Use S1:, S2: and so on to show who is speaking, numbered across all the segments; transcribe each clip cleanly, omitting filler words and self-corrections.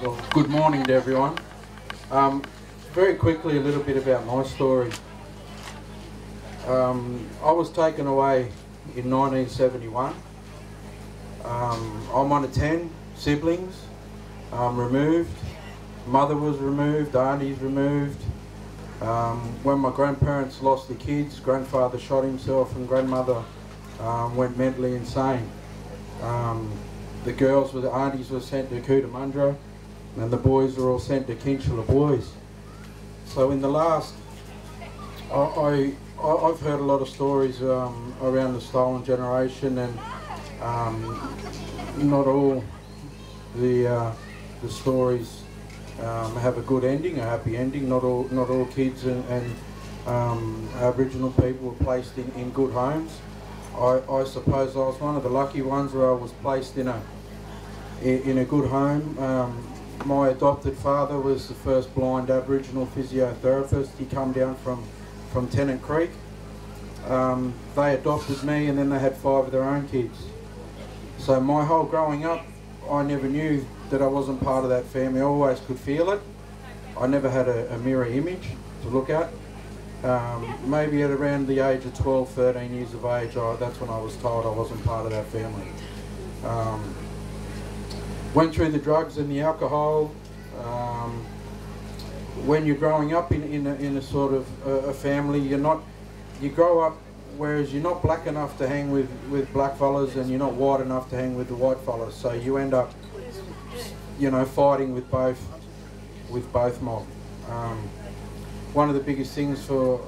S1: Well, good morning to everyone. Very quickly, a little bit about my story. I was taken away in 1971. I'm one of 10 siblings, removed. Mother was removed, aunties removed. When my grandparents lost their kids, grandfather shot himself and grandmother went mentally insane. The girls, the aunties were sent to Cootamundra, and the boys were all sent to Kinchela Boys. So in the last, I've heard a lot of stories around the stolen generation, and not all the stories have a good ending, a happy ending. Not all kids and Aboriginal people were placed in good homes. I suppose I was one of the lucky ones where I was placed in a good home. My adopted father was the first blind Aboriginal physiotherapist. He come down from Tennant Creek. They adopted me, and then they had 5 of their own kids. So my whole growing up, I never knew that I wasn't part of that family. I always could feel it. I never had a mirror image to look at. Maybe at around the age of 12, 13 years of age, that's when I was told I wasn't part of that family. Went through the drugs and the alcohol. When you're growing up in a sort of a family, you grow up, whereas you're not black enough to hang with black fellas, and you're not white enough to hang with the white fellas. So you end up, fighting with both mob. One of the biggest things for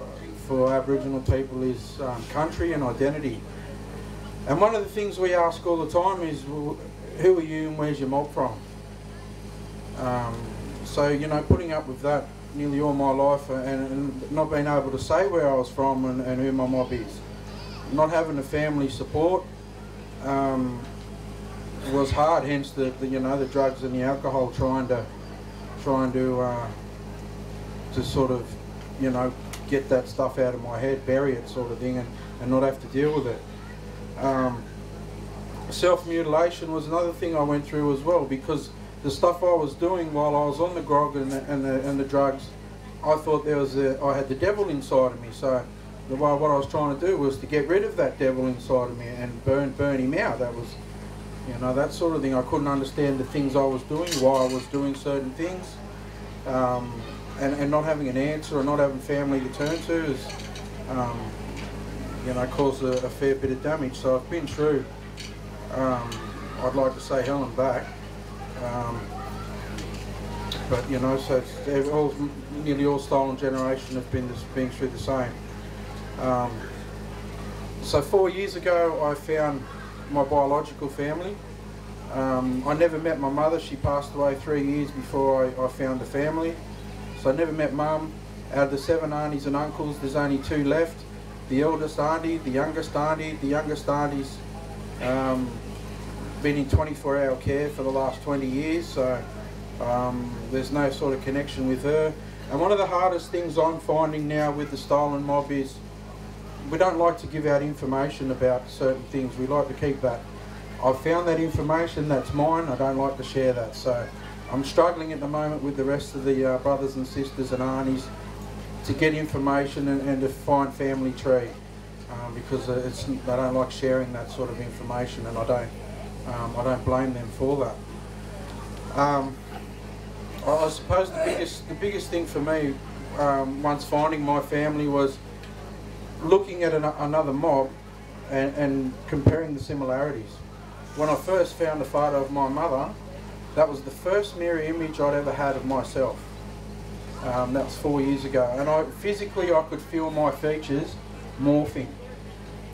S1: Aboriginal people is country and identity. And one of the things we ask all the time is, who are you and where's your mob from? So, putting up with that nearly all my life, and not being able to say where I was from and who my mob is. Not having a family support was hard, hence the drugs and the alcohol, trying to sort of, get that stuff out of my head, bury it sort of thing, and not have to deal with it. Self-mutilation was another thing I went through as well, because the stuff I was doing while I was on the grog and the drugs, I thought I had the devil inside of me. So what I was trying to do was to get rid of that devil inside of me and burn him out. That was, that sort of thing. I couldn't understand the things I was doing, why I was doing certain things, and not having an answer or not having family to turn to is, caused a fair bit of damage. So I've been through, I'd like to say hell and back. But so nearly all stolen generation have been through the same. So 4 years ago, I found my biological family. I never met my mother. She passed away 3 years before I found a family. So I never met Mum. Out of the 7 aunties and uncles, there's only 2 left. The eldest auntie, the youngest auntie. The youngest auntie's been in 24-hour care for the last 20 years, so there's no sort of connection with her. And one of the hardest things I'm finding now with the stolen mob is we don't like to give out information about certain things. We like to keep that. I've found that information, that's mine. I don't like to share that. So I'm struggling at the moment with the rest of the brothers and sisters and aunties to get information and to find family tree, because they don't like sharing that sort of information, and I don't blame them for that. I suppose the biggest thing for me, once finding my family, was looking at another mob and comparing the similarities. When I first found a photo of my mother, that was the first mirror image I'd ever had of myself. That was 4 years ago, and physically I could feel my features morphing.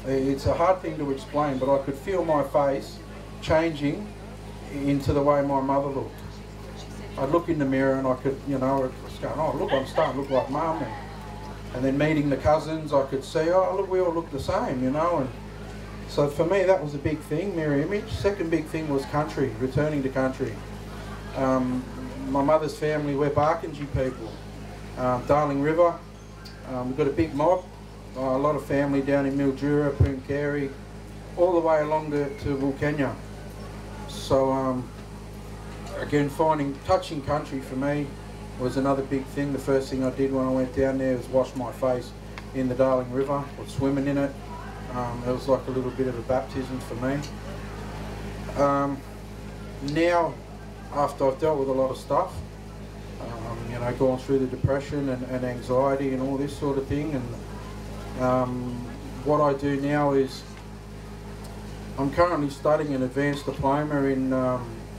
S1: It's a hard thing to explain, but I could feel my face changing into the way my mother looked. I'd look in the mirror and I could, I was going, oh look, I'm starting to look like Mum. And then meeting the cousins, I could see, oh look, we all look the same, And so for me, that was a big thing, mirror image. Second big thing was country, returning to country. My mother's family, we're Barkindji people. Darling River, we've got a big mob, a lot of family down in Mildura, Pooncarie, all the way along to Wilkenya. So again, touching country for me was another big thing. The first thing I did when I went down there was wash my face in the Darling River, or swimming in it. It was like a little bit of a baptism for me. Now, after I've dealt with a lot of stuff, you know, gone through the depression and anxiety and all this sort of thing, and what I do now is I'm currently studying an advanced diploma in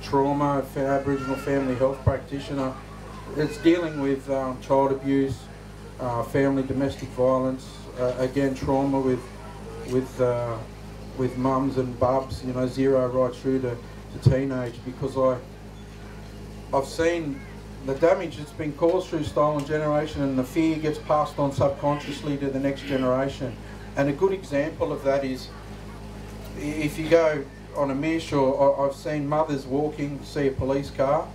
S1: trauma, Aboriginal family health practitioner. It's dealing with child abuse, family domestic violence, again trauma with mums and bubs, you know, 0 right through to teenage, because I've seen the damage that's been caused through stolen generation, and the fear gets passed on subconsciously to the next generation. And a good example of that is, if you go on a mish, or I've seen mothers walking, see a police car,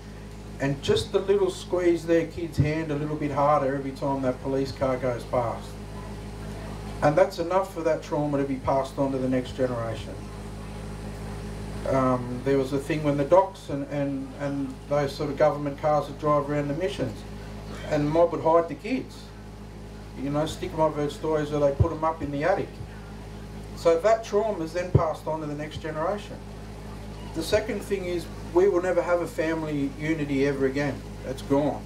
S1: and just the little squeeze their kid's hand a little bit harder every time that police car goes past. And that's enough for that trauma to be passed on to the next generation. There was a thing when the docks and those sort of government cars would drive around the missions, and the mob would hide the kids. You know, stick them. I've heard stories where they put them up in the attic. So that trauma is then passed on to the next generation. The second thing is, we will never have a family unity ever again. It's gone.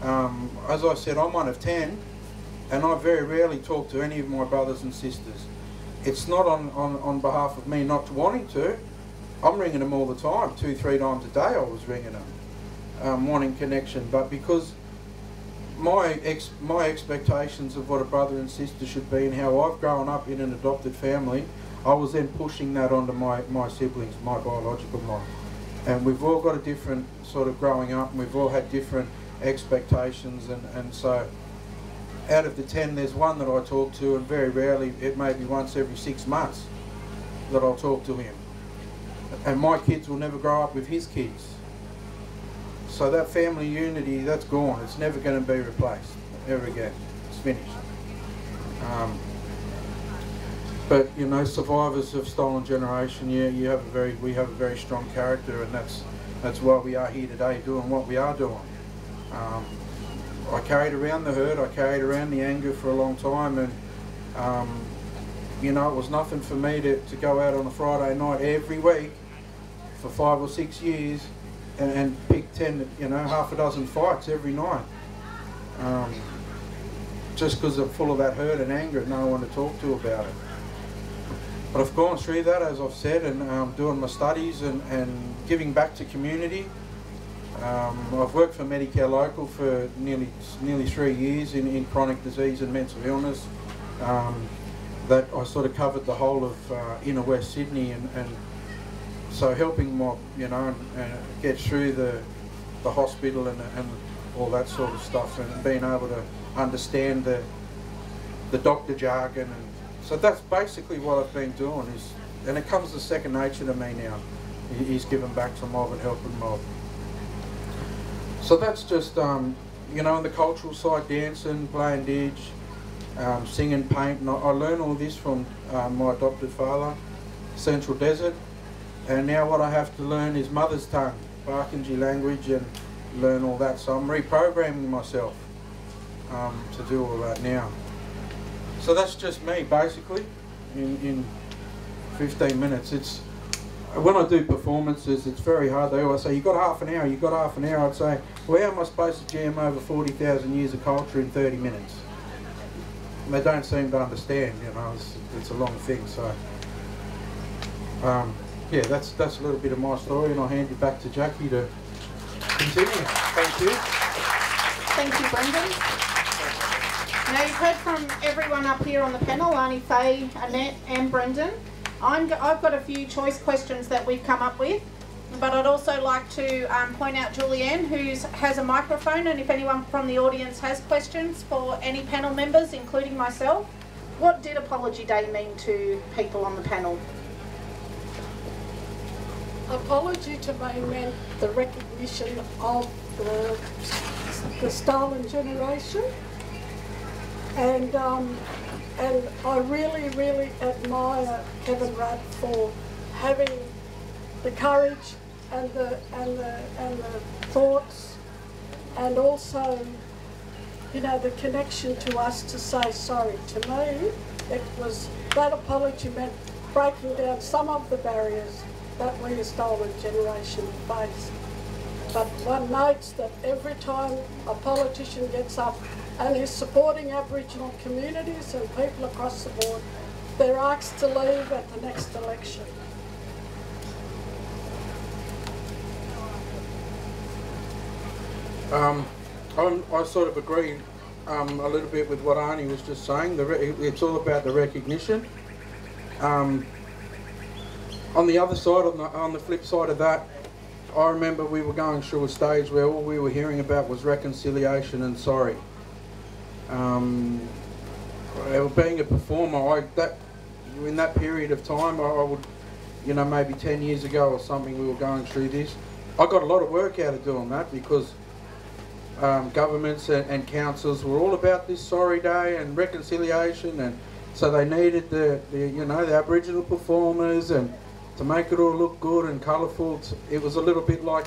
S1: As I said, I'm one of 10, and I very rarely talk to any of my brothers and sisters. It's not on behalf of me not wanting to. I'm ringing them all the time, 2-3 times a day I was ringing them, wanting connection. But because my expectations of what a brother and sister should be, and how I've grown up in an adopted family, I was then pushing that onto my siblings, my biological mom. And we've all got a different sort of growing up, and we've all had different expectations, and so out of the 10, there's one that I talk to, and very rarely, it may be once every 6 months that I'll talk to him. And my kids will never grow up with his kids. So that family unity, that's gone. It's never going to be replaced ever again. It's finished. But you know, survivors of stolen generation, yeah, we have a very strong character, and that's why we are here today doing what we are doing. I carried around the hurt, I carried around the anger for a long time, and you know, it was nothing for me to go out on a Friday night every week for 5 or 6 years and pick 10, you know, half a dozen fights every night. Just because I'm full of that hurt and anger and no one to talk to about it. But I've gone through that, as I've said, and doing my studies and giving back to community. I've worked for Medicare Local for nearly 3 years in chronic disease and mental illness. That I sort of covered the whole of inner West Sydney, and so helping my, you know, and get through the hospital and all that sort of stuff, and being able to understand the doctor jargon, and so that's basically what I've been doing. And it comes as second nature to me now. He's given back to mob and helping mob. So that's just you know, on the cultural side, dancing, playing didge, singing, painting. I learned all this from my adopted father, Central Desert, and now what I have to learn is mother's tongue, Barkindji language, and learn all that. So I'm reprogramming myself to do all that now. So that's just me, basically, in 15 minutes. It's when I do performances, it's very hard. They always say, "You got half an hour. You got half an hour." I'd say, "Well, how am I supposed to jam over 40,000 years of culture in 30 minutes?" And they don't seem to understand. You know, it's a long thing. So, yeah, that's a little bit of my story, and I'll hand it back to Jackie to continue. Thank you.
S2: Thank you, Brendan. Now, you've heard from everyone up here on the panel, Arnie, Faye, Annette and Brendan. I've got a few choice questions that we've come up with, but I'd also like to point out Julianne, who has a microphone, and if anyone from the audience has questions for any panel members, including myself. What did Apology Day mean to people on the panel?
S3: Apology to me meant the recognition of the stolen generation, and I really, really admire Kevin Rudd for having the courage the thoughts, and also, you know, the connection to us to say sorry. To me, it was, that apology meant breaking down some of the barriers that we as Stolen Generation face. But one notes that every time a politician gets up and is supporting Aboriginal communities and people across the board, they're asked to leave at the next election.
S1: I sort of agree a little bit with what Arnie was just saying. It's all about the recognition. On the other side, on the flip side of that, I remember we were going through a stage where all we were hearing about was reconciliation and sorry. Being a performer, in that period of time, I would, you know, maybe 10 years ago or something, we were going through this. I got a lot of work out of doing that because governments and councils were all about this sorry day and reconciliation, and so they needed the Aboriginal performers and to make it all look good and colourful. It was a little bit like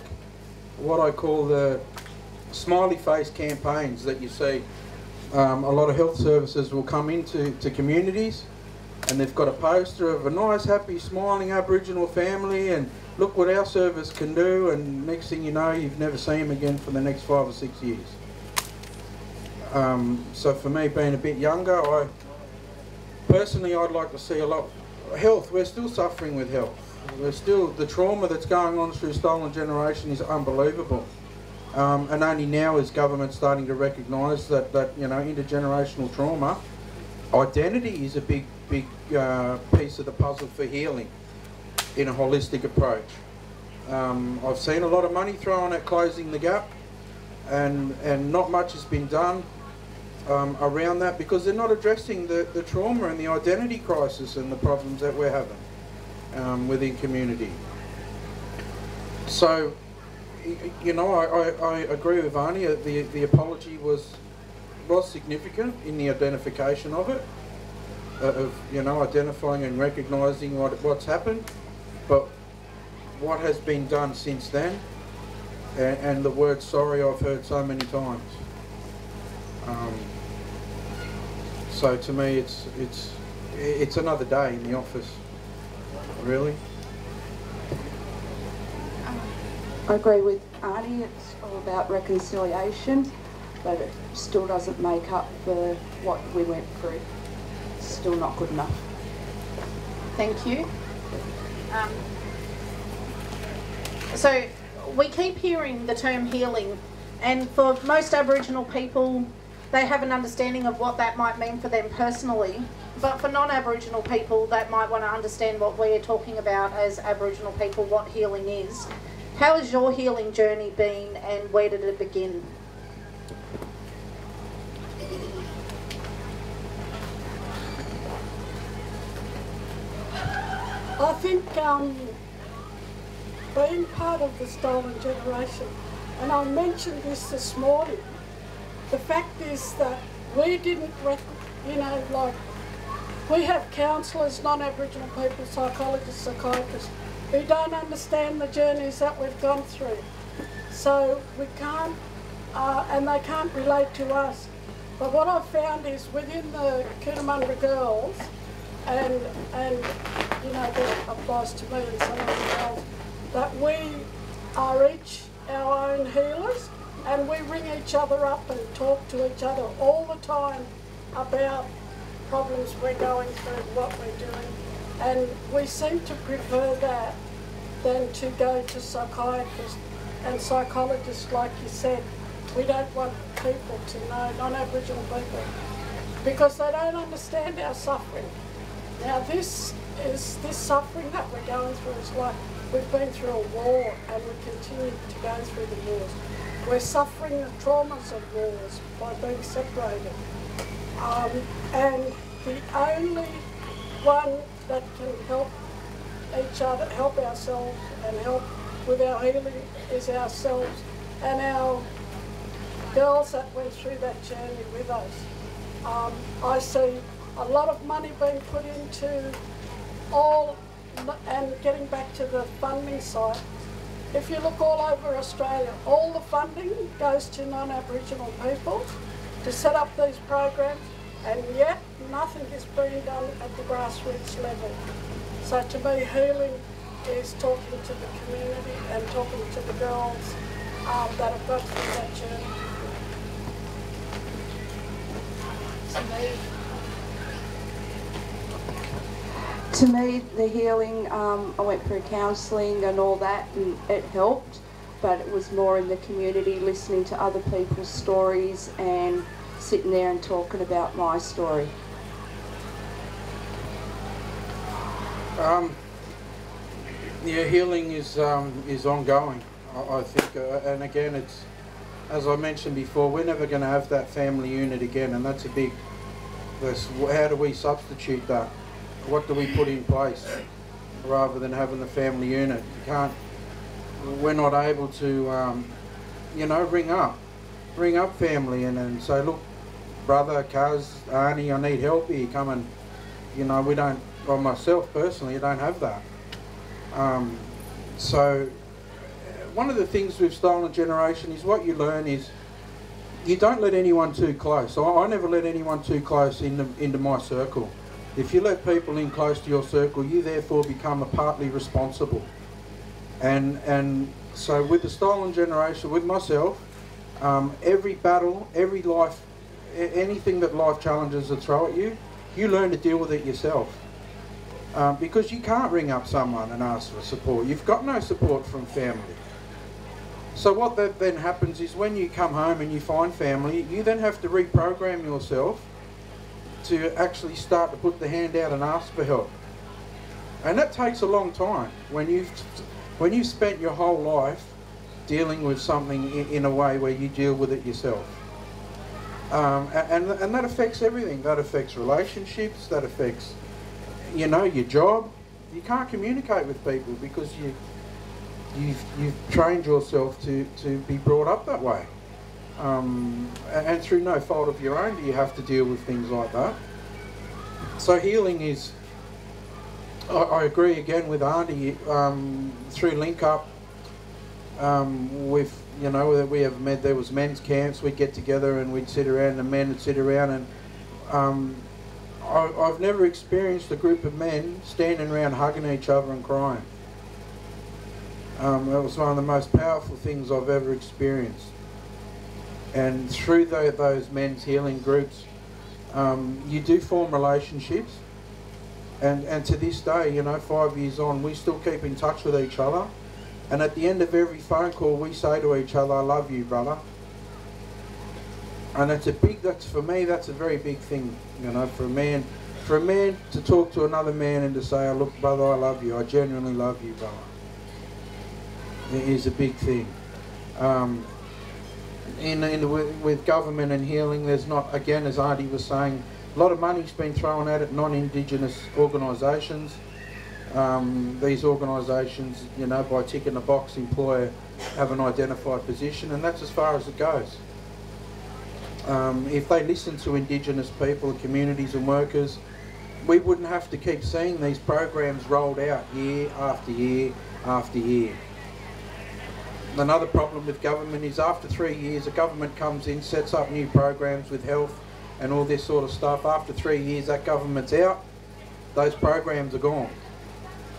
S1: what I call the smiley face campaigns that you see. A lot of health services will come into communities and they've got a poster of a nice, happy, smiling Aboriginal family and look what our service can do, and next thing you know, you've never seen them again for the next 5 or 6 years. So for me, being a bit younger, personally, I'd like to see a lot. Health, we're still suffering with health. The trauma that's going on through Stolen Generation is unbelievable. And only now is government starting to recognise that you know, intergenerational trauma, identity is a big piece of the puzzle for healing in a holistic approach. I've seen a lot of money thrown at closing the gap, and not much has been done around that because they're not addressing the trauma and the identity crisis and the problems that we're having within community. So, you know, I agree with Arnie. The apology was significant in the identification of it, of, you know, identifying and recognising what's happened, but what has been done since then, and the word sorry I've heard so many times. So to me, it's another day in the office, really.
S4: I agree with Arnie, it's all about reconciliation, but it still doesn't make up for what we went through. It's still not good enough.
S2: Thank you. So we keep hearing the term healing, and for most Aboriginal people, they have an understanding of what that might mean for them personally, but for non-Aboriginal people that might want to understand what we're talking about as Aboriginal people, what healing is. How has your healing journey been, and where did it begin?
S3: I think being part of the Stolen Generation, and I mentioned this morning, the fact is that we didn't, you know, like, we have counsellors, non-Aboriginal people, psychologists, psychiatrists, who don't understand the journeys that we've gone through. So we can't, and they can't relate to us. But what I've found is within the Cootamundra girls, and you know, that applies to me and some of the girls, that we are each our own healers, and we ring each other up and talk to each other all the time about problems we're going through, what we're doing. And we seem to prefer that than to go to psychiatrists and psychologists, like you said. We don't want people to know, non-Aboriginal people, because they don't understand our suffering. Now this suffering that we're going through is like we've been through a war and we continue to go through the wars. We're suffering the traumas of wars by being separated. And the only one that can help each other, help ourselves and help with our healing is ourselves and our girls that went through that journey with us. I see a lot of money being put into all, and getting back to the funding side, If you look all over Australia, all the funding goes to non-Aboriginal people to set up these programs, and yet nothing is being done at the grassroots level. So to me, healing is talking to the community and talking to the girls that have gone through that journey.
S4: To me, the healing, I went through counselling and all that, and it helped, but it was more in the community, listening to other people's stories and sitting there and talking about my story.
S1: Yeah, healing is ongoing, I think, and again, it's, as I mentioned before, we're never going to have that family unit again, and that's a big, how do we substitute that? What do we put in place rather than having the family unit? We're not able to, you know, ring up family and say, look, brother, cuz, auntie, I need help here, come and, you know, we don't, or myself personally, I don't have that. So one of the things with Stolen Generation is what you learn is you don't let anyone too close. I never let anyone too close into my circle. If you let people in close to your circle, you therefore become partly responsible. And so with the Stolen Generation, with myself, every battle, every life, anything that life challenges that throw at you, you learn to deal with it yourself. Because you can't ring up someone and ask for support. You've got no support from family. So what that then happens is when you come home and you find family, you then have to reprogram yourself to actually start to put the hand out and ask for help. And that takes a long time when you've spent your whole life dealing with something in a way where you deal with it yourself. And that affects everything. That affects relationships, that affects, you know, your job. You can't communicate with people because you've trained yourself to be brought up that way. And through no fault of your own do you have to deal with things like that. So healing is, I agree again with Auntie, through Link Up, with, you know, we have met, there was men's camps, we'd get together and we'd sit around, the men would sit around, and I've never experienced a group of men standing around hugging each other and crying. It was one of the most powerful things I've ever experienced. And through those men's healing groups, you do form relationships, and to this day, you know, 5 years on, we still keep in touch with each other, and at the end of every phone call we say to each other, I love you, brother. And for me, that's a very big thing, you know, for a man to talk to another man and to say, oh, look, brother, I love you, I genuinely love you, brother. It is a big thing. With government and healing, there's not, again, as Auntie was saying, a lot of money's been thrown at it, non-Indigenous organisations. These organisations, you know, by ticking the box, employer have an identified position, and that's as far as it goes. If they listen to Indigenous people, communities and workers, we wouldn't have to keep seeing these programs rolled out year after year after year. Another problem with government is after 3 years, a government comes in, sets up new programs with health and all this sort of stuff. After 3 years, that government's out, those programs are gone.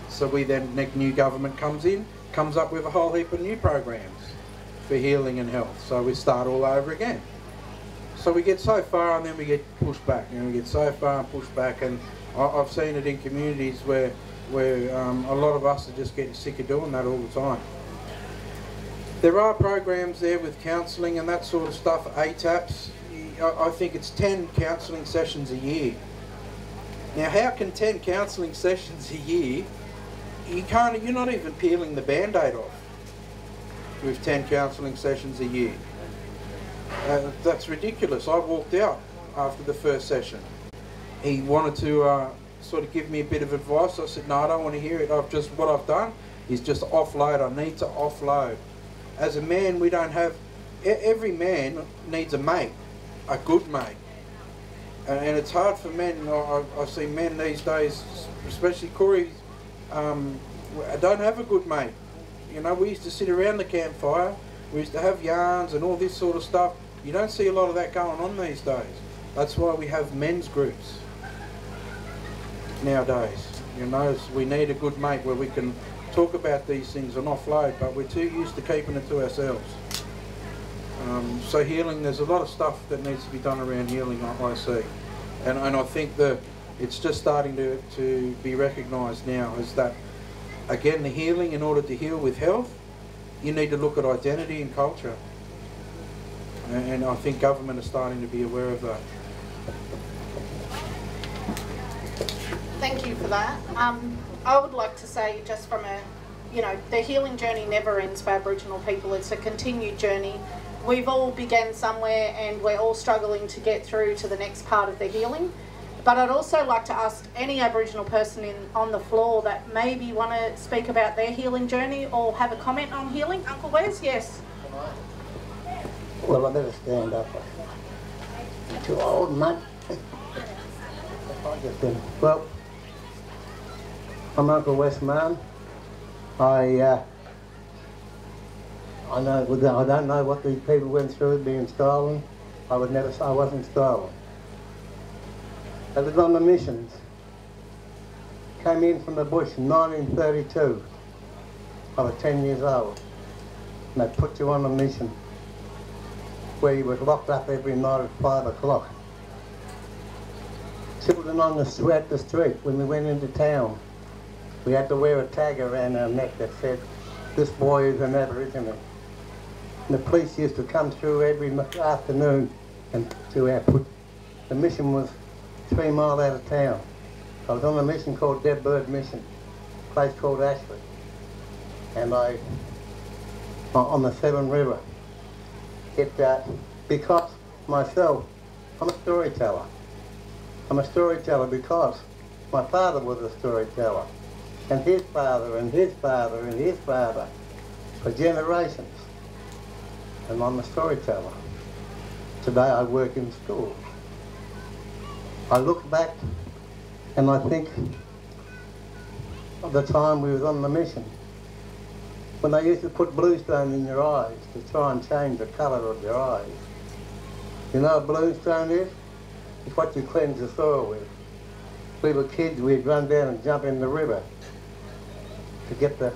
S1: So new government comes in, comes up with a whole heap of new programs for healing and health. So we start all over again. So we get so far and then we get pushed back, and we get so far and pushed back. And I've seen it in communities where a lot of us are just getting sick of doing that all the time. There are programs there with counselling and that sort of stuff, ATAPs. I think it's 10 counselling sessions a year. Now, how can 10 counselling sessions a year, you're not even peeling the Band-Aid off with 10 counselling sessions a year. That's ridiculous. I walked out after the first session. He wanted to sort of give me a bit of advice. I said, no, I don't want to hear it. What I've done is just offload. I need to offload. As a man, we don't have, every man needs a mate, a good mate. And it's hard for men. I see men these days, especially Corey, don't have a good mate. You know, we used to sit around the campfire, we used to have yarns and all this sort of stuff. You don't see a lot of that going on these days. That's why we have men's groups nowadays. You know, we need a good mate where we can talk about these things and offload, but we're too used to keeping it to ourselves. So healing, there's a lot of stuff that needs to be done around healing, I see. And I think that it's just starting to be recognised now as that, again, the healing, in order to heal with health, you need to look at identity and culture. And I think government is starting to be aware of that.
S2: Thank you for that. I would like to say, just from a, you know, the healing journey never ends for Aboriginal people. It's a continued journey. We've all began somewhere and we're all struggling to get through to the next part of the healing. But I'd also like to ask any Aboriginal person on the floor that maybe want to speak about their healing journey or have a comment on healing. Uncle Wes, yes.
S5: Well, I better stand up. I'm too old, mate. Well, I'm Uncle Wes Mann. I don't know what these people went through being stolen. I wasn't stolen. I was on the missions. Came in from the bush in 1932. I was 10 years old. And they put you on a mission where you were locked up every night at 5 o'clock. Children on the street, when we went into town, we had to wear a tag around our neck that said, "This boy is an Aboriginal." And the police used to come through every afternoon and to our put. The mission was 3 miles out of town. I was on a mission called Dead Bird Mission, a place called Ashford. And on the Severn River. Because myself, I'm a storyteller. I'm a storyteller because my father was a storyteller. And his father, and his father, and his father, for generations. And I'm a storyteller. Today I work in schools. I look back and I think of the time we was on the mission, when they used to put bluestone in your eyes to try and change the colour of your eyes. You know what bluestone is? It's what you cleanse the soil with. We were kids, we'd run down and jump in the river to get it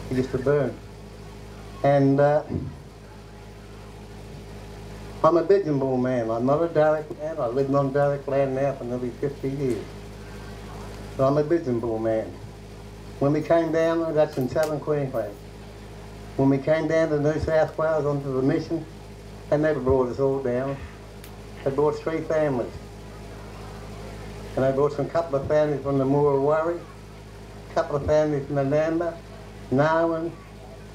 S5: used to burn. And I'm a Bidjambul man. I'm not a Darug man. I've lived on Darug land now for nearly 50 years. But I'm a Bidjambul man. When we came down, that's in southern Queensland. When we came down to New South Wales onto the mission, they never brought us all down. They brought 3 families. And they brought some couple of families from the Murray, a couple of families from the Namba, Narwin,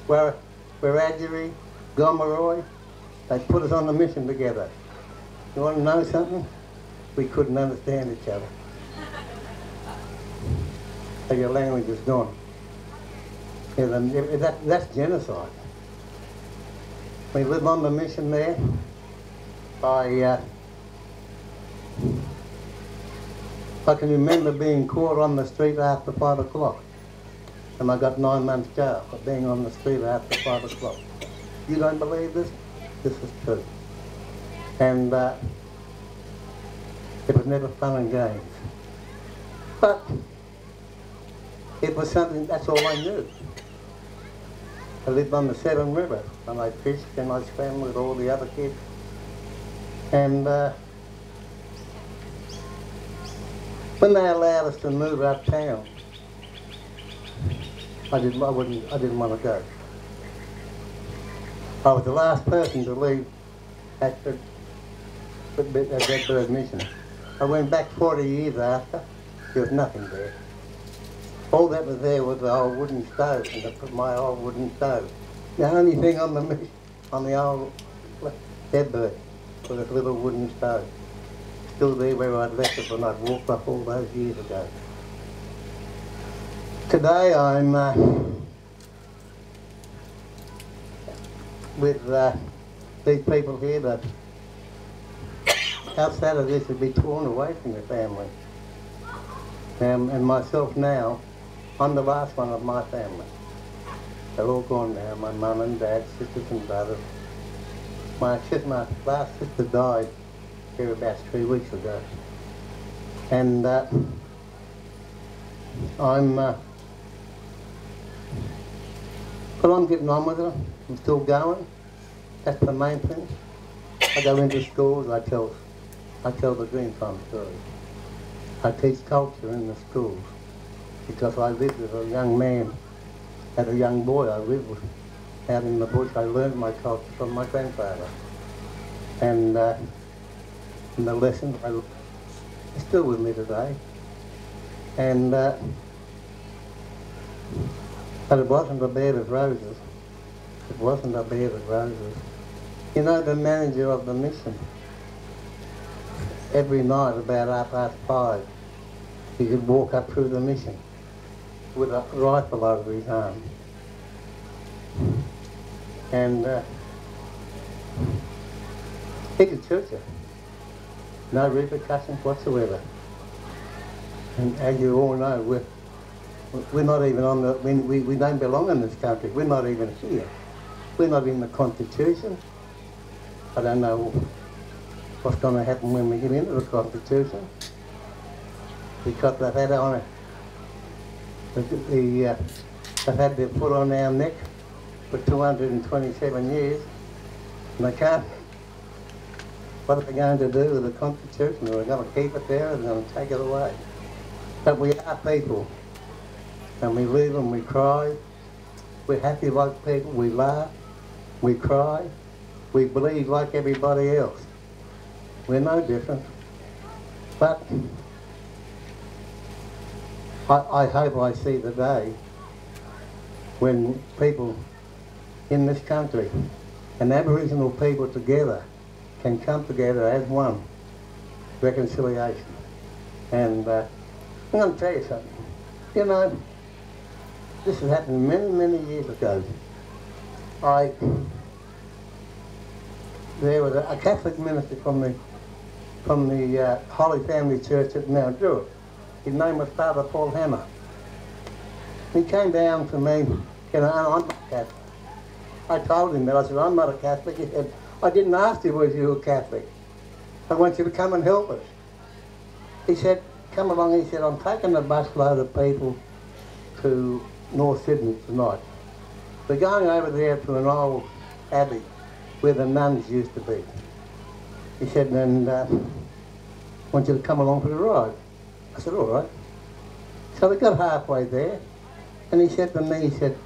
S5: Wiradjuri, Gomeroi. They put us on the mission together. You want to know something? We couldn't understand each other. So your language is gone. Yeah, that's genocide. We lived on the mission there. I can remember being caught on the street after 5 o'clock. And I got 9 months jail for being on the street after 5 o'clock. You don't believe this? This is true. And it was never fun and games. But it was something, that's all I knew. I lived on the Severn River and I fished and I swam with all the other kids. And when they allowed us to move uptown, I didn't want to go. I was the last person to leave at the Dead Bird Mission. I went back 40 years after. There was nothing there. All that was there was the old wooden stove, and I put my old wooden stove. The only thing on the old Dead Bird was this little wooden stove. Still there where I'd left it when I'd walked up all those years ago. Today I'm with these people here that outside of this would be torn away from their family. And myself now, I'm the last one of my family. They're all gone now, my mum and dad, sisters and brothers. My last sister died here about 3 weeks ago. And but I'm getting on with it. I'm still going. That's the main thing. I go into schools, I tell the Green Farm story. I teach culture in the schools because I lived as a young man, as a young boy. I lived out in the bush. I learned my culture from my grandfather. And the lessons are still with me today. And but it wasn't a bed of roses. It wasn't a bed of roses. You know, the manager of the mission, every night about 5:30, he could walk up through the mission with a rifle over his arm. And he could shoot you. No repercussions whatsoever. And as you all know, we're not even on the, we don't belong in this country. We're not even here. We're not in the Constitution. I don't know what's going to happen when we get into the Constitution, because they've had on they've had their foot on our neck for 227 years, and they can't. What are they going to do with the Constitution? Are they going to keep it there, or are they going to take it away? But we are people, and we live and we cry. We're happy like people. We laugh, we cry, we bleed like everybody else. We're no different. But I hope I see the day when people in this country and Aboriginal people together can come together as one. Reconciliation. And I'm going to tell you something. You know, this has happened many, many years ago. There was a Catholic minister from the Holy Family Church at Mount Druitt. His name was Father Paul Hammer. He came down to me, you know, I'm not Catholic. I told him that. I said, I'm not a Catholic. He said, I didn't ask you whether you were Catholic. I want you to come and help us. He said, come along. He said, I'm taking a busload of people to North Sydney tonight. We're going over there to an old abbey where the nuns used to be. He said, and I want you to come along for the ride. I said, all right. So we got halfway there, and he said to me, he said,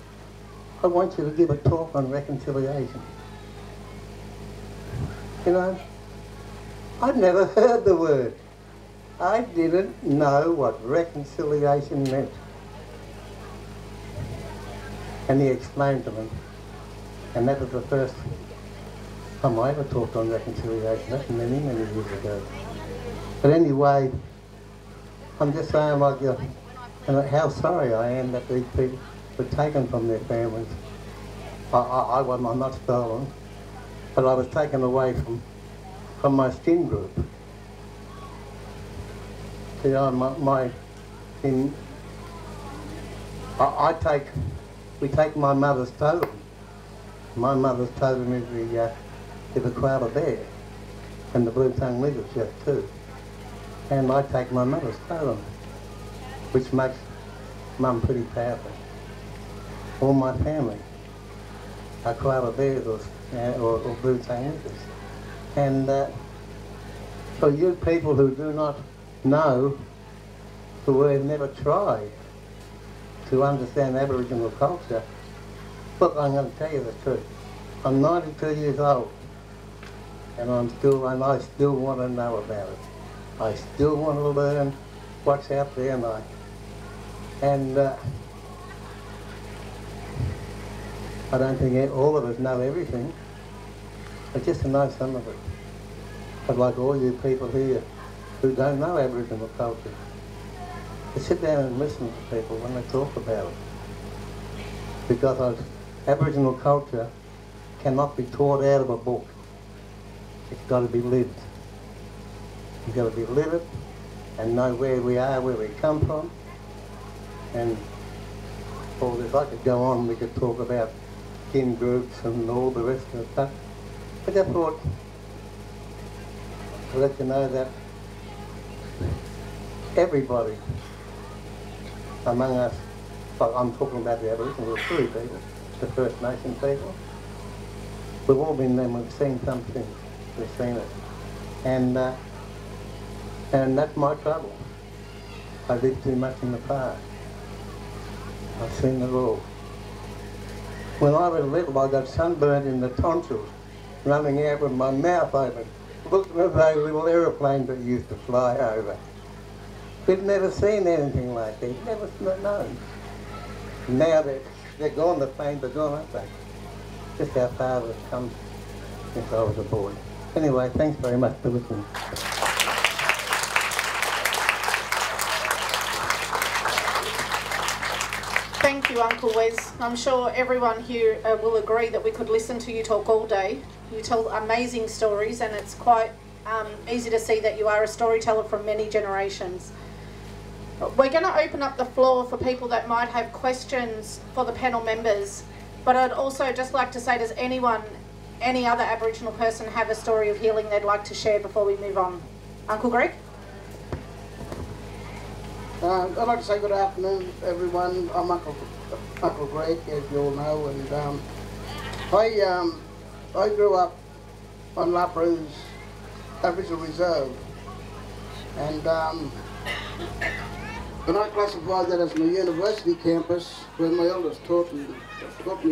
S5: I want you to give a talk on reconciliation. You know, I'd never heard the word. I didn't know what reconciliation meant. And he explained to me. And that was the first time I ever talked on reconciliation. That's many, many years ago. But anyway, I'm just saying, like, and how sorry I am that these people were taken from their families. I'm not stolen, but I was taken away from my skin group. You know, we take my mother's totem. My mother's totem is the koala bear, and the blue-tongued lizard's just too. And I take my mother's totem, which makes Mum pretty powerful. All my family are koala bears or blue-tongued lizards. And for you people who do not know, who have never tried to understand Aboriginal culture, look, I'm going to tell you the truth. I'm 92 years old, and I still want to know about it. I still want to learn what's out there, and I don't think all of us know everything, but just to know some of it. I'd like all you people here who don't know Aboriginal culture to sit down and listen to people when they talk about it. Because Aboriginal culture cannot be taught out of a book. It's got to be lived. You've got to be lived and know where we are, where we come from. And all this. I could go on, we could talk about kin groups and all the rest of the stuff. I just thought to let you know that everybody among us, like I'm talking about the Aboriginal Koori people, the First Nation people, we've all been there, we've seen something, we've seen it. And that's my trouble. I lived too much in the past. I've seen it all. When I was little, I got sunburned in the tonsils, running out with my mouth open. Looked at those little aeroplanes that used to fly over. We've never seen anything like that, never known. Now they're gone, the planes are gone, aren't they? Just how far we've come since I was a boy. Anyway, thanks very much for listening.
S2: Thank you, Uncle Wes. I'm sure everyone here will agree that we could listen to you talk all day. You tell amazing stories, and it's quite easy to see that you are a storyteller from many generations. We're going to open up the floor for people that might have questions for the panel members, but I'd also just like to say, does anyone, any other Aboriginal person have a story of healing they'd like to share before we move on? Uncle Greg?
S6: I'd like to say good afternoon, everyone. I'm Uncle Greg, as you all know, and I grew up on La Perouse Aboriginal Reserve, and when I classified that as my university campus, where my elders taught me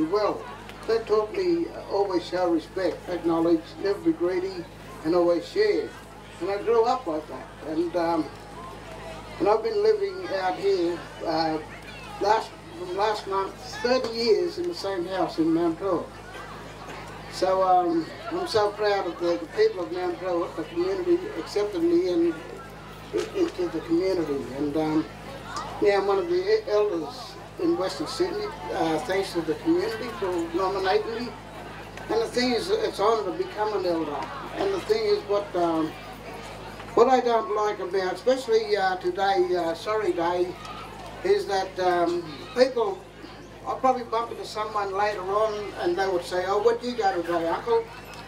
S6: well. They taught me always show respect, acknowledge, never be greedy, and always share. And I grew up like that, and I've been living out here from last month, 30 years in the same house in Mount Druitt. So I'm so proud of the people of Mount Druitt. The community accepted me into the community, and now I'm one of the elders in Western Sydney, thanks to the community for nominating me. And the thing is, it's an honour to become an elder. And the thing is, what I don't like about, especially today, Sorry Day, is that people, I'll probably bump into someone later on and they would say, oh, where'd you go today, Uncle?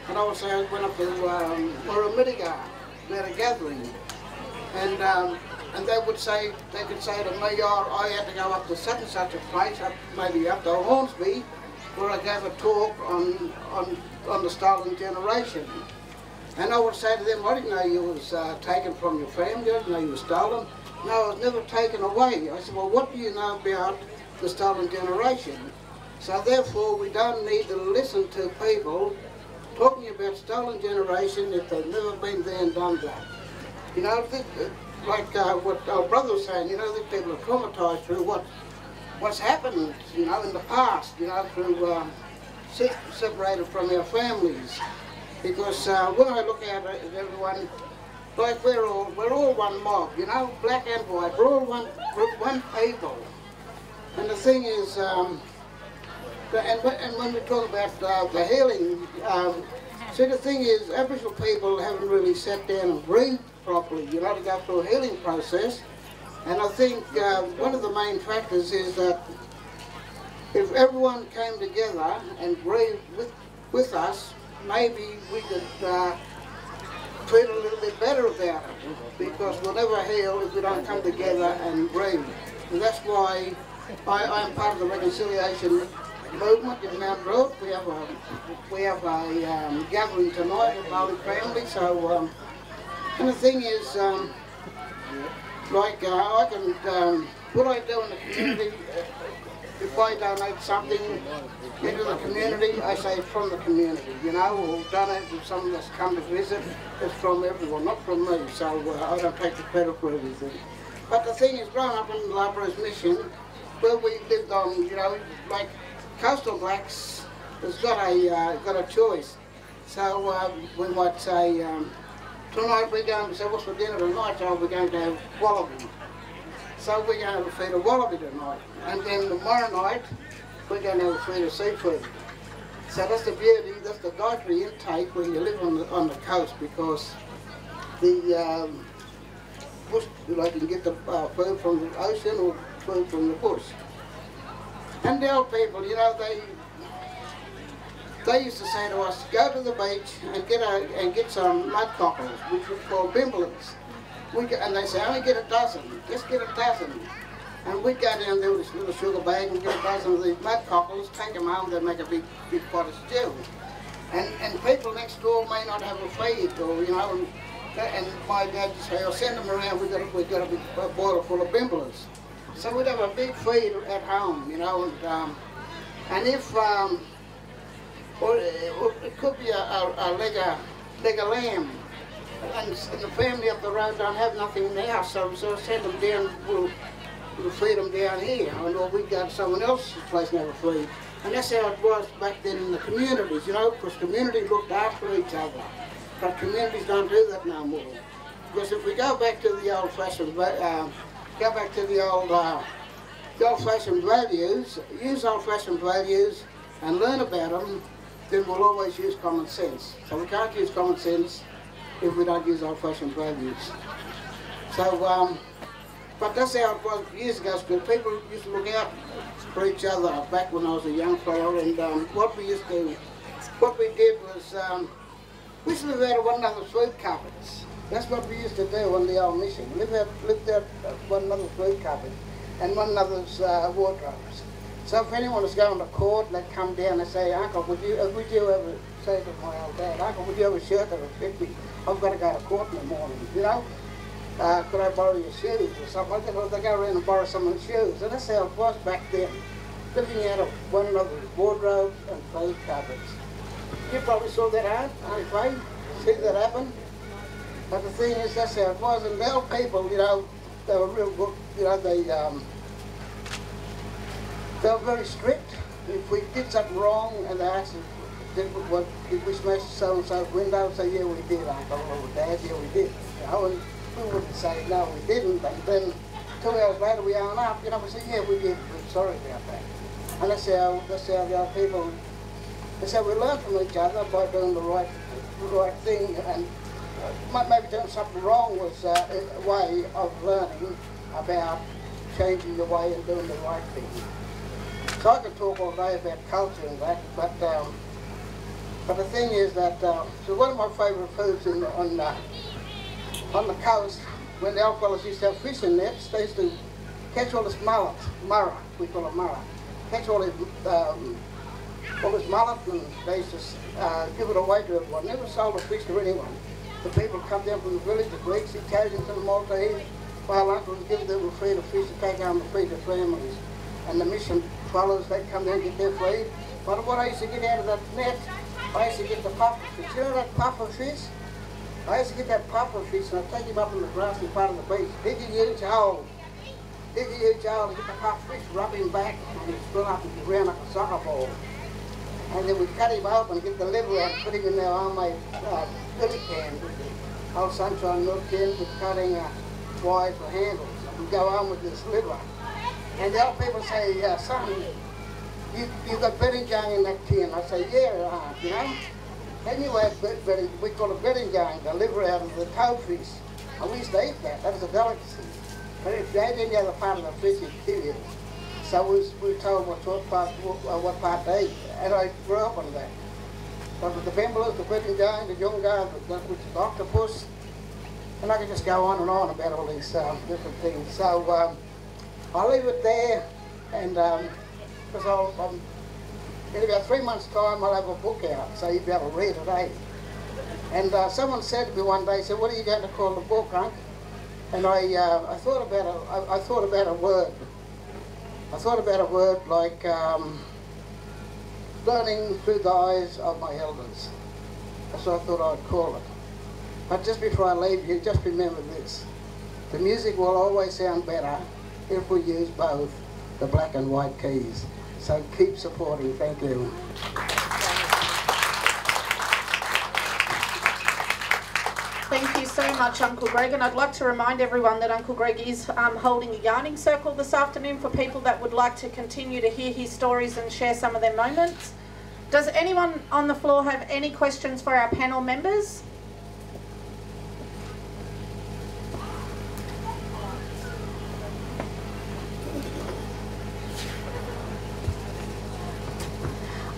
S6: And I would say, I went up to Murrumbidgee, we had a gathering. And they could say to me, oh, I had to go up to such and such a place, maybe up to Hornsby, where I gave a talk on the stolen generation. And I would say to them, I didn't know you was taken from your family, I didn't know you were stolen. No, I was never taken away. I said, well, what do you know about the stolen generation? So therefore, we don't need to listen to people talking about stolen generation if they've never been there and done that. You know, like what our brother was saying, you know, these people are traumatised through what's happened, you know, in the past, you know, through separated from our families. Because when I look at everyone, like we're all one mob, you know, black and white, we're all one people. And the thing is, and when we talk about the healing, see, the thing is, Aboriginal people haven't really sat down and breathed properly, you know, to go through a healing process. And I think one of the main factors is that if everyone came together and breathed with us, maybe we could feel a little bit better about it, because we'll never heal if we don't come together and breathe. And that's why I'm part of the reconciliation movement in Mount Druitt. We have a gathering tonight with Māori family. So, and the thing is, like I can, what I do in the community, if I donate something into the community, I say it's from the community, you know, or donate to someone that's come to visit. It's from everyone, not from me, so I don't take the credit for everything. But the thing is, growing up in La Perouse Mission, where we lived on, you know, like coastal blacks, has got a choice. So we might say, tonight we're going to say, what's for dinner tonight? So we're going to have wallaby. So we're going to feed a wallaby tonight. And then tomorrow night, we're going to have a feed of seafood. So that's the beauty, that's the dietary intake when you live on the coast, because the bush, like you can get the food from the ocean or food from the bush. And the old people, you know, they used to say to us, go to the beach and get some mud cockles, which we call bimblets. And they say, only get a dozen, just get a dozen. And we'd go down there with this little sugar bag and get a dozen of these mud cockles, take them home, they'd make a big pot of stew. And people next door may not have a feed, or, you know, and my dad would say, I'll send them around, we've got a big boiler full of bimblets. So we'd have a big feed at home, you know, and if, or it could be a leg of lamb, and the family up the road don't have nothing in the house, so send them down, we'll feed them down here, or we'd go to someone else's place and have a feed. And that's how it was back then in the communities, you know, because communities looked after each other. But communities don't do that no more. Because if we go back to the old-fashioned, old-fashioned values, use old-fashioned values and learn about them, then we'll always use common sense. So we can't use common sense if we don't use old-fashioned values. So, but that's how it was years ago, because people used to look out for each other back when I was a young fellow, and what we did was, we used to live out of one another's food cupboards. That's what we used to do on the old mission. Lived out one another's food cupboards and one another's wardrobes. So if anyone was going to court, they'd come down and say, Uncle, would you ever say to my old dad, Uncle, would you have a shirt that would fit me? I've got to go to court in the morning, you know? Could I borrow your shoes or something like that? Or they go around and borrow someone's shoes. And that's how it was back then, living out of one another's wardrobes and food cupboards. You probably saw that out, aren't you? See that happen? But the thing is, that's how it was. And the old people, you know, they were real good, you know, they were very strict. If we did something wrong and they asked us, did we smash so-and-so's window? Say, yeah, we did, Uncle or Dad, yeah, we did. You know, and we wouldn't say, no, we didn't. And then 2 hours later, we own up, you know, we say, yeah, we did, we're sorry about that. And that's how the old people, that's how we learn from each other, by doing the right thing. And maybe doing something wrong was a way of learning about changing the way and doing the right thing. So I could talk all day about culture and that, but the thing is that, so one of my favourite foods on the coast, when the old fellas used to have fishing nets, they used to catch all this mullet, murra, we call it murra, catch all this mullet, and they used to give it away to everyone. Never sold a fish to anyone. The people come down from the village, the Greeks, the Italians and the Maltese, while Uncle was giving them a feed of fish to take home to feed their families. And the mission fellows, they'd come down and get their feed. But what I used to get out of that net, I used to get the puffer fish. You know that puffer fish? I used to get that puffer fish and I'd take him up in the grassy part of the beach, dig a huge hole, and get the puffer fish, rub him back, and he'd spill up and round like a soccer ball. And then we'd cut him open, get the liver out, put him in their homemade billy can with the old sunshine milk tin with cutting wires for handles. We'd go home with this liver. And the old people say, son, you got berenjang in that tin. I say, yeah, you know. Anyway, we call it berenjang, the liver out of the toadfish. And we used to eat that. That was a delicacy. But if you ate any other part of the fish, it'd kill you. So we were told what part to eat. And I grew up on that. But with the bimblets, the berenjang, the yunga, which is the octopus, and I could just go on and on about all these different things. So I'll leave it there, and because in about 3 months' time I'll have a book out, so you'll be able to read it, eh? And someone said to me one day, said, "What are you going to call the book, Unc?" And I thought about a word. I thought about a word like learning through the eyes of my elders. That's what I thought I'd call it. But just before I leave you, just remember this. The music will always sound better if we use both the black and white keys. So keep supporting. Thank you.
S2: Thank you so much, Uncle Greg. And I'd like to remind everyone that Uncle Greg is holding a yarning circle this afternoon for people that would like to continue to hear his stories and share some of their moments. Does anyone on the floor have any questions for our panel members?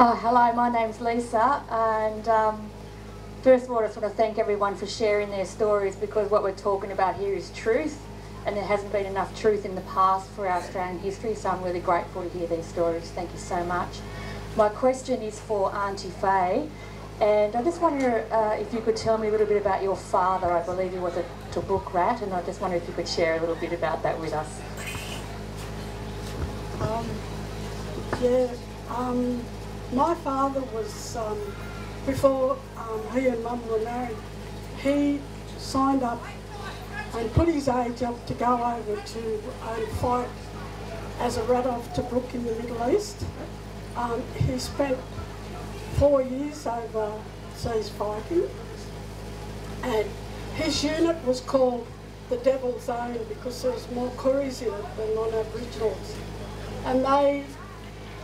S7: Hello, my name's Lisa, and first of all I just want to thank everyone for sharing their stories, because what we're talking about here is truth, and there hasn't been enough truth in the past for our Australian history, so I'm really grateful to hear these stories. Thank you so much. My question is for Auntie Faye, and I just wonder if you could tell me a little bit about your father. I believe he was a Tobruk rat, and I just wonder if you could share a little bit about that with us.
S3: My father was, before he and Mum were married, he signed up and put his age up to go over to fight as a rat off Tobruk in the Middle East. He spent 4 years overseas fighting, and his unit was called the Devil's Own because there was more Kuris in it than non-Aboriginals. And they,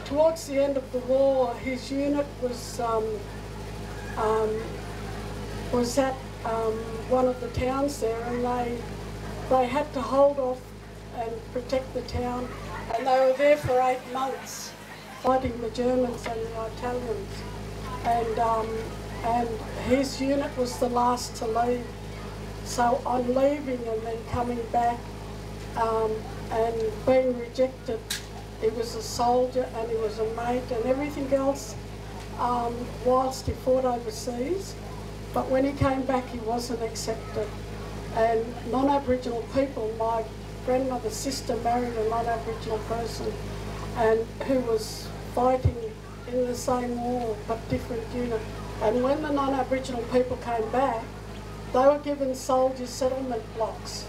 S3: towards the end of the war, his unit was at one of the towns there, and they had to hold off and protect the town, and they were there for 8 months fighting the Germans and the Italians, and his unit was the last to leave. So on leaving and then coming back and being rejected, he was a soldier and he was a mate and everything else whilst he fought overseas. But when he came back, he wasn't accepted. And non-Aboriginal people, my grandmother's sister married a non-Aboriginal person and who was fighting in the same war but different unit. And when the non-Aboriginal people came back, they were given soldier settlement blocks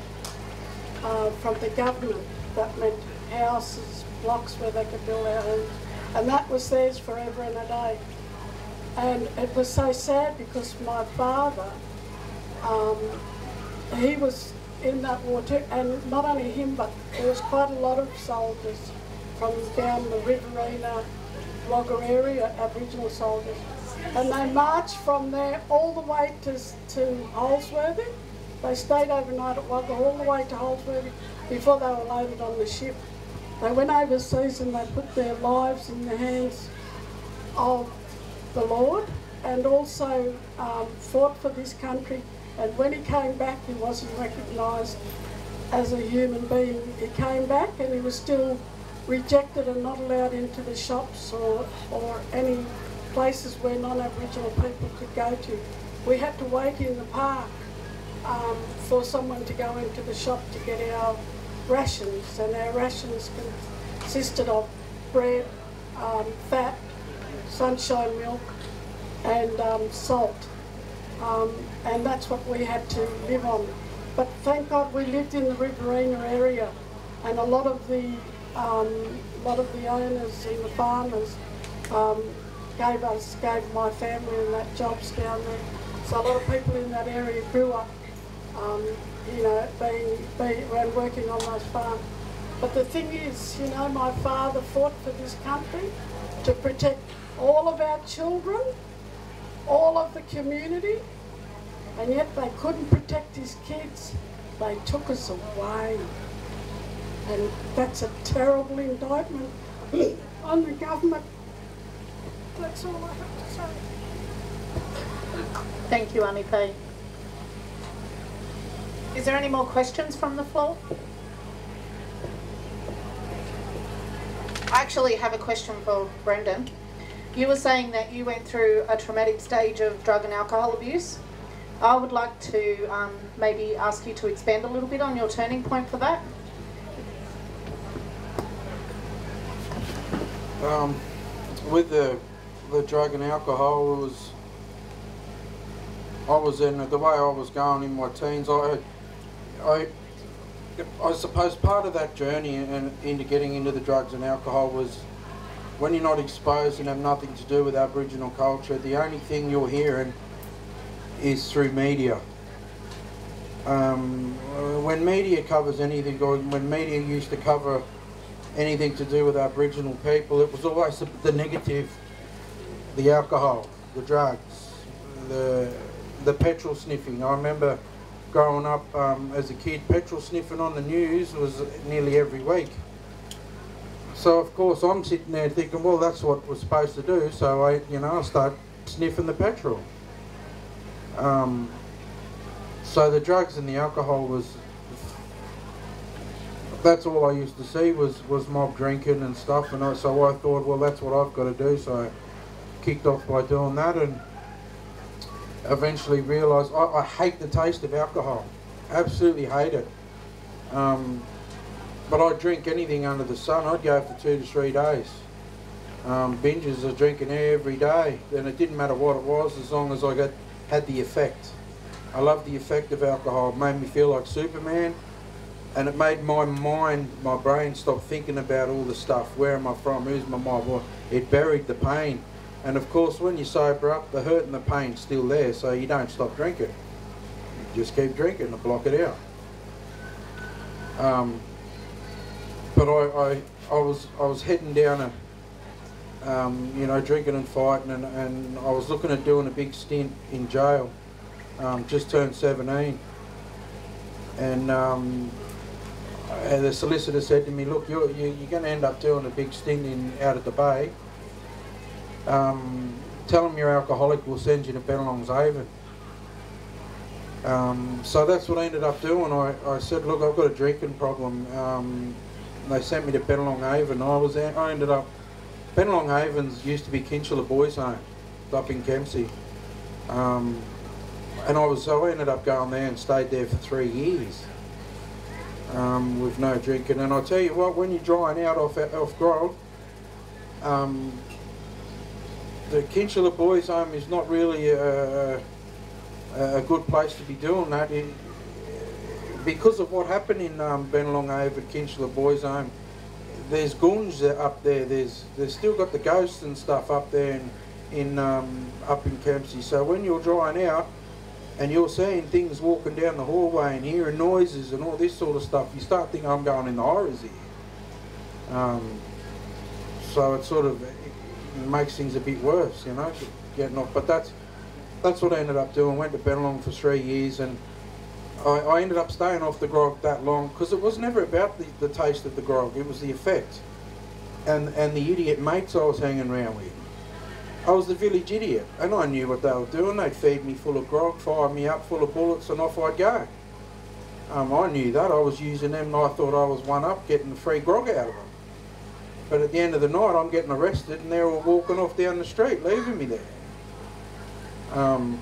S3: from the government. That meant houses, blocks where they could build their homes, and that was theirs forever and a day. And it was so sad because my father, he was in that war too, and not only him, but there was quite a lot of soldiers from down the Riverina, Wagga area, Aboriginal soldiers, and they marched from there all the way to Holsworthy. They stayed overnight at Wagga all the way to Holsworthy before they were loaded on the ship. They went overseas and they put their lives in the hands of the Lord, and also fought for this country. And when he came back, he wasn't recognised as a human being. He came back and he was still rejected and not allowed into the shops or any places where non-Aboriginal people could go to. We had to wait in the park for someone to go into the shop to get our rations, and our rations consisted of bread, fat, sunshine milk and salt, and that's what we had to live on. But thank God we lived in the Riverina area, and a lot of the owners and the farmers gave my family and that jobs down there. So a lot of people in that area grew up you know, being working on those farms. But the thing is, you know, my father fought for this country to protect all of our children, all of the community, and yet they couldn't protect his kids. They took us away. And that's a terrible indictment on the government. That's all I have to say.
S2: Thank you, Auntie Faye. Is there any more questions from the floor? I actually have a question for Brendan. You were saying that you went through a traumatic stage of drug and alcohol abuse. I would like to maybe ask you to expand a little bit on your turning point for that.
S1: With the drug and alcohol, I was in the way I was going in my teens. I suppose part of that journey and into getting into the drugs and alcohol was when you're not exposed and have nothing to do with Aboriginal culture, the only thing you're hearing is through media. When media covers anything, or when media used to cover anything to do with Aboriginal people, it was always the negative, the alcohol, the drugs, the petrol sniffing. I remember growing up as a kid, petrol sniffing on the news was nearly every week. So of course I'm sitting there thinking, well, that's what we're supposed to do. So I start sniffing the petrol. So the drugs and the alcohol that's all I used to see was mob drinking and stuff. And so I thought, well, that's what I've got to do. So I kicked off by doing that, and eventually realised I hate the taste of alcohol. Absolutely hate it. But I'd drink anything under the sun. I'd go for 2 to 3 days. Binges of drinking every day, and it didn't matter what it was as long as I had the effect. I loved the effect of alcohol. It made me feel like Superman, and it made my brain stop thinking about all the stuff. Where am I from? Who's my mom? Well, it buried the pain. And of course, when you sober up, the hurt and the pain's still there, so you don't stop drinking. You just keep drinking to block it out. But I was heading down drinking and fighting, and I was looking at doing a big stint in jail. Just turned 17, and the solicitor said to me, look, you're going to end up doing a big stint out at the Bay. Tell them you're alcoholic, we'll send you to Bennelong's Haven. So that's what I ended up doing. I said, look, I've got a drinking problem. They sent me to Bennelong Haven. I ended up, Bennelong Havens used to be Kinchela Boys Home, up in Kempsey. And I ended up going there and stayed there for 3 years with no drinking. And I'll tell you what, when you're drying out off grog, the Kinchela Boys Home is not really a good place to be doing that. Because of what happened in Bennelong Haven, Kinchela Boys Home, there's goons up there. There's still got the ghosts and stuff up there up in Kempsey. So when you're drying out and you're seeing things walking down the hallway and hearing noises and all this sort of stuff, you start thinking, I'm going in the horrors here. So it sort of makes things a bit worse, getting off. But that's what I ended up doing. Went to Bennelong for 3 years, and I ended up staying off the grog that long because it was never about the taste of the grog. It was the effect and the idiot mates I was hanging around with. I was the village idiot, and I knew what they were doing. They'd feed me full of grog, fire me up full of bullets, and off I'd go. I knew that. I was using them, and I thought I was one up, getting free grog out of them. But at the end of the night, I'm getting arrested, and they're all walking off down the street, leaving me there. And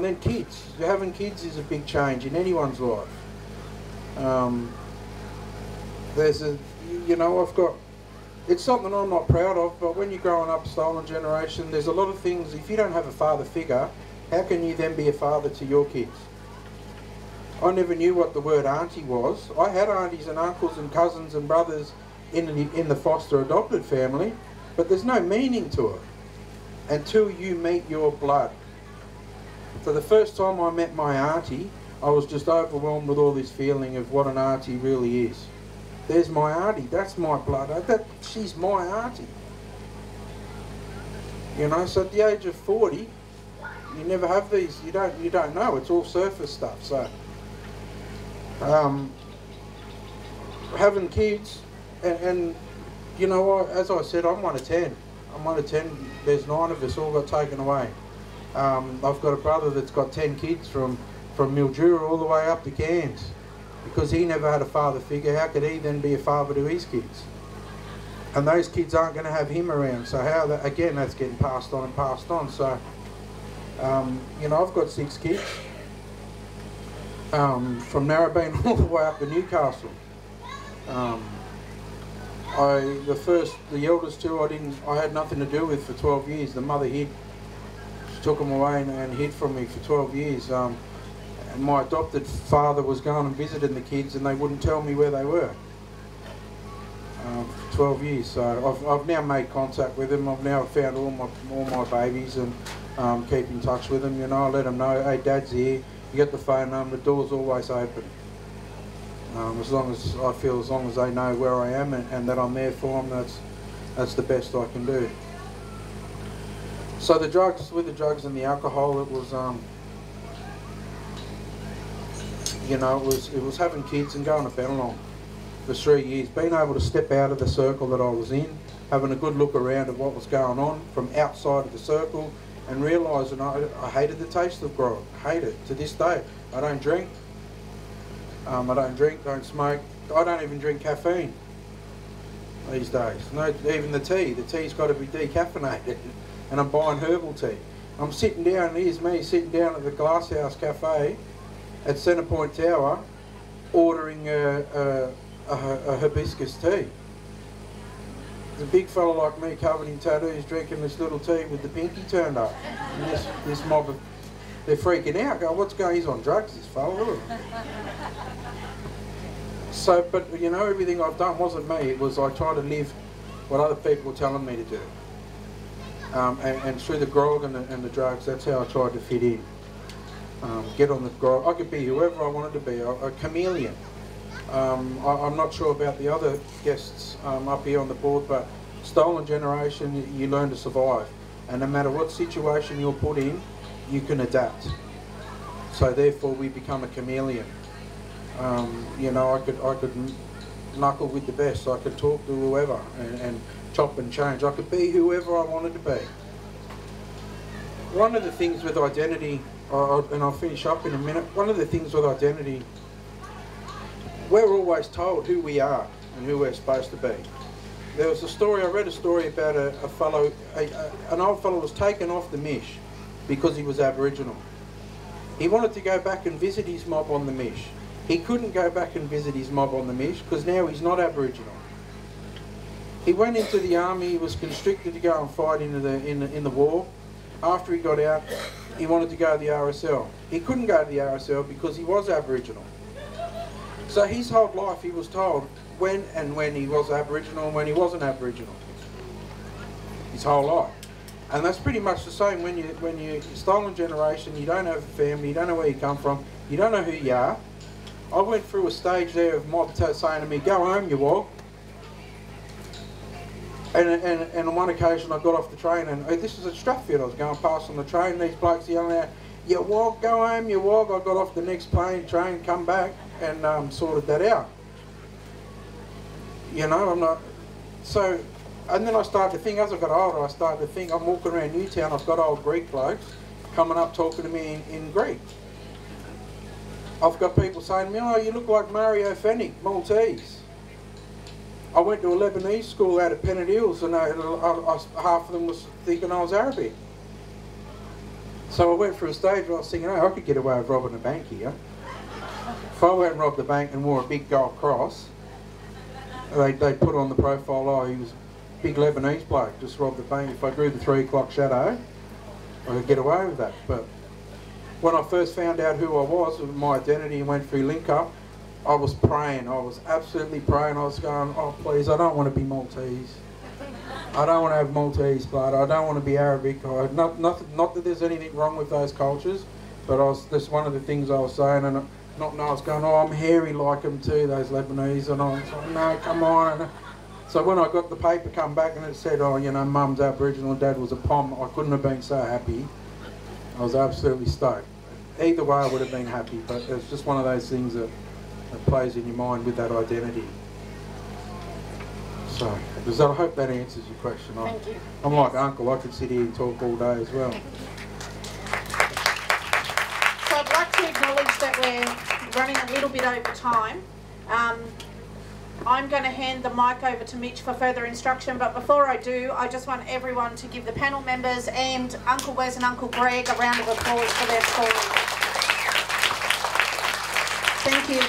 S1: then kids. Having kids is a big change in anyone's life. It's something I'm not proud of, but when you're growing up stolen generation, there's a lot of things. If you don't have a father figure, how can you then be a father to your kids? I never knew what the word auntie was. I had aunties and uncles and cousins and brothers in the foster adopted family, but there's no meaning to it until you meet your blood. So the first time I met my auntie, I was just overwhelmed with all this feeling of what an auntie really is. There's my auntie, that's my blood, she's my auntie. So at the age of 40, you never have these, you don't know, it's all surface stuff. So having kids, and as I said, I'm one of 10. There's 9 of us, all got taken away. I've got a brother that's got 10 kids from Mildura all the way up to Cairns. Because he never had a father figure, how could he then be a father to his kids? And those kids aren't going to have him around. So that's getting passed on and passed on. So, I've got 6 kids. From Narrabeen all the way up to Newcastle. The eldest 2 I had nothing to do with for 12 years. The mother hid. She took them away and hid from me for 12 years. And my adopted father was going and visiting the kids, and they wouldn't tell me where they were. For 12 years. So I've now made contact with them. I've now found all my babies and keep in touch with them. I let them know, hey, Dad's here. You get the phone number. The door's always open. As long as they know where I am and that I'm there for them, that's the best I can do. So with the drugs and the alcohol, it was it was having kids and going to Bennelong. for 3 years, being able to step out of the circle that I was in, having a good look around at what was going on from outside of the circle, and realising I hated the taste of grog. I hate it to this day. I don't drink. Don't smoke. I don't even drink caffeine these days. No, even the tea. The tea's got to be decaffeinated, and I'm buying herbal tea. I'm sitting down, here's me sitting down at the Glasshouse Cafe at Centrepoint Tower, ordering a hibiscus tea. A big fella like me covered in tattoos drinking this little tea with the pinky turned up. And this mob of, they're freaking out, going, what's going on? He's on drugs, this fella. So, but you know, everything I've done wasn't me. It was I tried to live what other people were telling me to do. And through the grog and the drugs, that's how I tried to fit in. Get on the grog. I could be whoever I wanted to be, a chameleon. I'm not sure about the other guests up here on the board, but Stolen Generation, you learn to survive. And no matter what situation you're put in, you can adapt. So therefore we become a chameleon. You know, I could knuckle with the best. I could talk to whoever and chop and change. I could be whoever I wanted to be. One of the things with identity, and I'll finish up in a minute, one of the things with identity, we're always told who we are and who we're supposed to be. There was a story, I read a story about an old fellow was taken off the Mish because he was Aboriginal. He wanted to go back and visit his mob on the Mish. He couldn't go back and visit his mob on the Mish because now he's not Aboriginal. He went into the army, he was constricted to go and fight in the war. After he got out, he wanted to go to the RSL. He couldn't go to the RSL because he was Aboriginal. So his whole life he was told when he was Aboriginal and when he wasn't Aboriginal. His whole life. And that's pretty much the same when you're Stolen Generation, you don't have a family, you don't know where you come from, you don't know who you are. I went through a stage there of mob saying to me, go home you wog. And on one occasion I got off the train and this was at Strathfield, I was going past on the train, these blokes yelling out, you wog, go home you wog. I got off the next train, come back and sorted that out. You know, I'm not, so, and then I started to think, as I got older, I started to think, I'm walking around Newtown, I've got old Greek blokes coming up talking to me in Greek. I've got people saying to me, oh, you look like Mario Fennick, Maltese. I went to a Lebanese school out at Pennant Hills and half of them was thinking I was Arabic. So I went through a stage where I was thinking, oh, I could get away with robbing a bank here. If I went and robbed the bank and wore a big gold cross, they'd put on the profile, oh, he was a big Lebanese bloke, just robbed the bank. If I drew the 3 o'clock shadow, I could get away with that. But when I first found out who I was, with my identity and went through Link Up, I was praying. I was absolutely praying. I was going, oh please, I don't want to be Maltese. I don't want to have Maltese blood. I don't want to be Arabic. Not that there's anything wrong with those cultures, but that's one of the things I was saying. And I was going, oh, I'm hairy like them too, those Lebanese. And I was like, no, come on. And so when I got the paper come back and it said, oh, you know, Mum's Aboriginal, Dad was a Pom, I couldn't have been so happy. I was absolutely stoked. Either way I would have been happy, but it's just one of those things that plays in your mind with that identity. So, I hope that answers your question.
S2: Thank you.
S1: I'm like Uncle, I could sit here and talk all day as well.
S2: So I'd like to acknowledge that we're running a little bit over time. I'm going to hand the mic over to Mitch for further instruction, but before I do, I just want everyone to give the panel members and Uncle Wes and Uncle Greg a round of applause for their stories. Thank you.